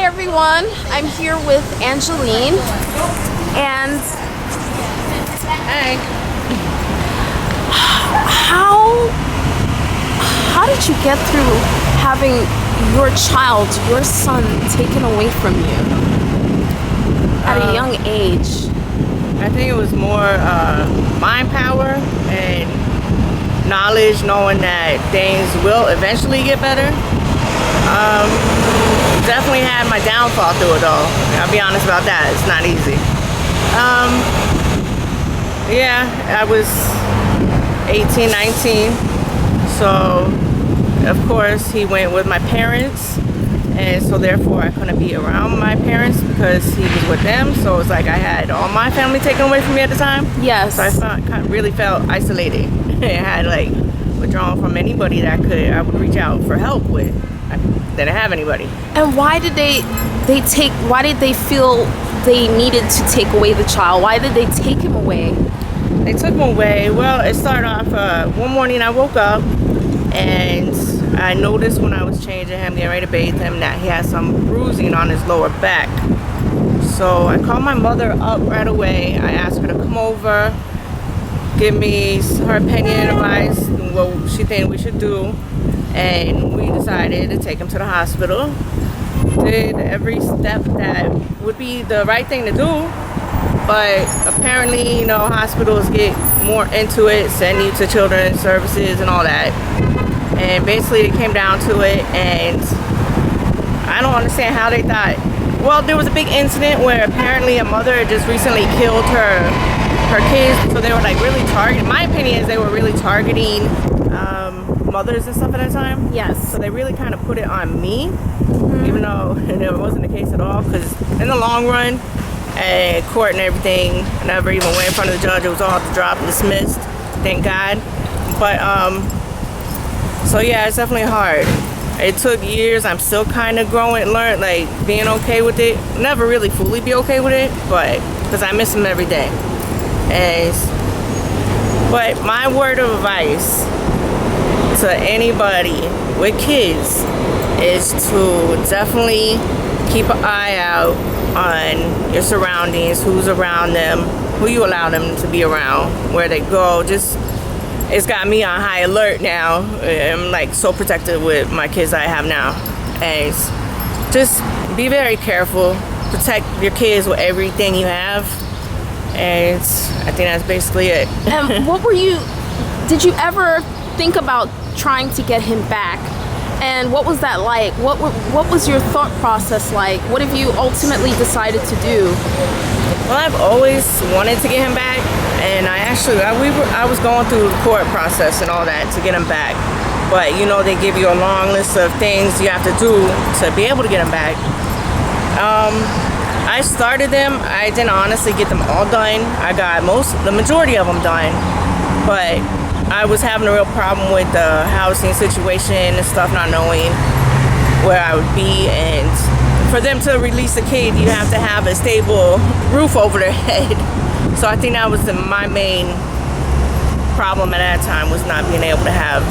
everyone. I'm here with Angeline. And Hey. How did you get through having your child, your son, taken away from you at a young age? I think it was more mind power and knowledge, knowing that things will eventually get better. Definitely had my downfall through it though. I'll be honest about that. It's not easy. Yeah, I was 18, 19. So, of course, he went with my parents. And so therefore I couldn't be around my parents because he was with them. So it was like I had all my family taken away from me at the time. Yes. So really felt isolated. I had like withdrawn from anybody that I would reach out for help with. I didn't have anybody. And why did they feel they needed to take away the child? Why did they take him away? They took him away. Well, it started off one morning I woke up and I noticed when I was changing him, getting ready to bathe him, that he had some bruising on his lower back. So I called my mother up right away. I asked her to come over, give me her opinion, advice, what she think we should do. And we decided to take him to the hospital. Did every step that would be the right thing to do. But apparently, hospitals get more into it, send you to children's services and all that. And basically it came down to it, and I don't understand how they thought. Well, there was a big incident where apparently a mother had just recently killed her kids, so they were like really targeting. My opinion is they were really targeting mothers and stuff at that time. Yes. So they really kind of put it on me, even though it wasn't the case at all, because in the long run, and court and everything, I never even went in front of the judge. It was all dropped and dismissed, thank God. But so yeah, it's definitely hard. It took years. I'm still kind of growing, like being okay with it. Never really fully be okay with it, but because I miss him every day. But my word of advice to anybody with kids is to definitely keep an eye out on your surroundings, who's around them, who you allow them to be around, where they go. It's got me on high alert now. I'm like so protected with my kids I have now. And just be very careful. Protect your kids with everything you have. And I think that's basically it. And did you ever think about trying to get him back? And what was that like? What was your thought process like? What have you ultimately decided to do? Well, I've always wanted to get him back, and I was going through the court process and all that to get him back. But they give you a long list of things you have to do to be able to get him back. I started them. I didn't honestly get them all done. I got the majority of them done, but I was having a real problem with the housing situation and stuff, not knowing where I would be. And for them to release a kid, you have to have a stable roof over their head. So I think that was my main problem at that time, was not being able to have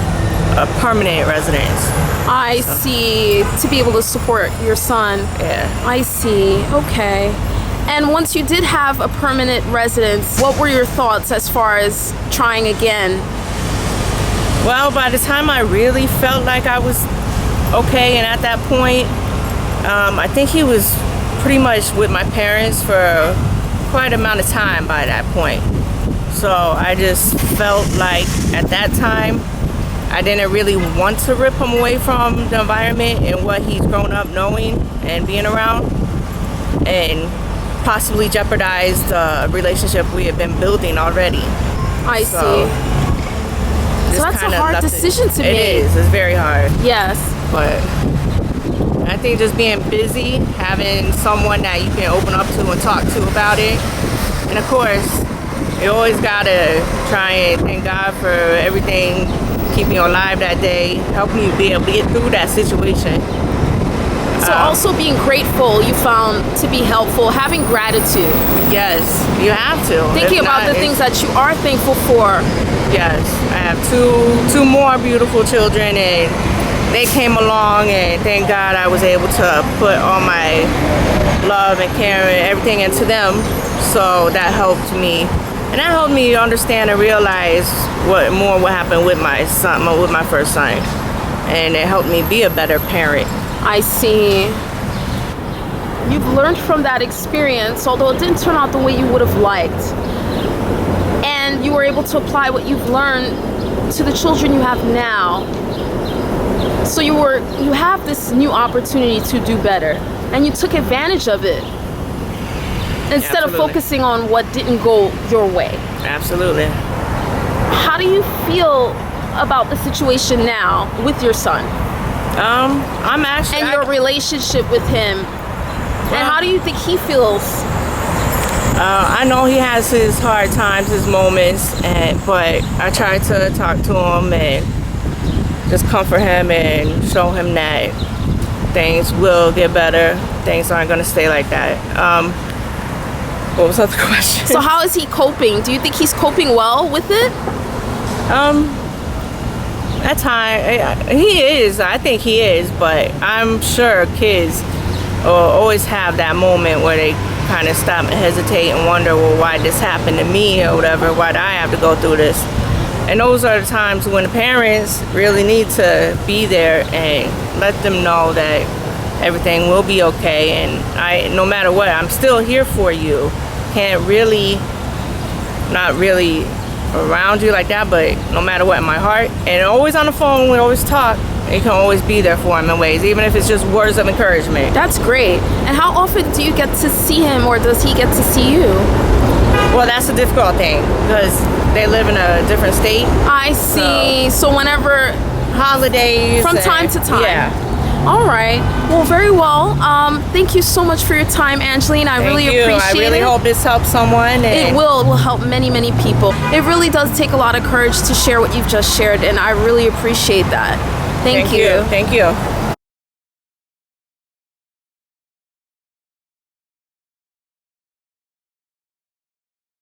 a permanent residence. I see. To be able to support your son. Yeah. I see. Okay. And once you did have a permanent residence, what were your thoughts as far as trying again? Well, by the time I really felt like I was okay, and at that point, I think he was pretty much with my parents for quite an amount of time by that point. So I just felt like at that time, I didn't really want to rip him away from the environment and what he's grown up knowing and being around, and possibly jeopardize the relationship we had been building already. I see. So that's a hard decision to make. It is. It's very hard. Yes. But I think just being busy, having someone that you can open up to and talk to about it. And of course, you always gotta try and thank God for everything, keeping you alive that day, helping you be able to get through that situation. So also being grateful, you found to be helpful, having gratitude. Yes, you have to. Thinking about the things that you are thankful for. Yes, I have two more beautiful children, and they came along, and thank God I was able to put all my love and care and everything into them. So that helped me, and that helped me understand and realize what happened with my son, with my first son, and it helped me be a better parent. I see. You've learned from that experience, although it didn't turn out the way you would have liked. And you were able to apply what you've learned to the children you have now. So you have this new opportunity to do better, and you took advantage of it instead of focusing on what didn't go your way. Absolutely. How do you feel about the situation now with your son? I'm actually... And your relationship with him. And how do you think he feels? I know he has his hard times, his moments, but I try to talk to him and just comfort him and show him that things will get better. Things aren't going to stay like that. What was the other question? So how is he coping? Do you think he's coping well with it? At times, he is. I think he is, but I'm sure kids always have that moment where they kind of stop and hesitate and wonder, well, why this happened to me or whatever, why do I have to go through this? And those are the times when the parents really need to be there and let them know that everything will be okay, and no matter what, I'm still here for you. Not really around you like that, but no matter what, in my heart, and always on the phone, we always talk. You can always be there for him in ways, even if it's just words of encouragement. That's great. And how often do you get to see him, or does he get to see you? Well, that's a difficult thing because they live in a different state. I see. So whenever... Holidays. From time to time. Yeah. All right. Well, very well. Thank you so much for your time, Angeline. I really appreciate it. I really hope this helps someone. It will help many, many people. It really does take a lot of courage to share what you've just shared, and I really appreciate that. Thank you. Thank you.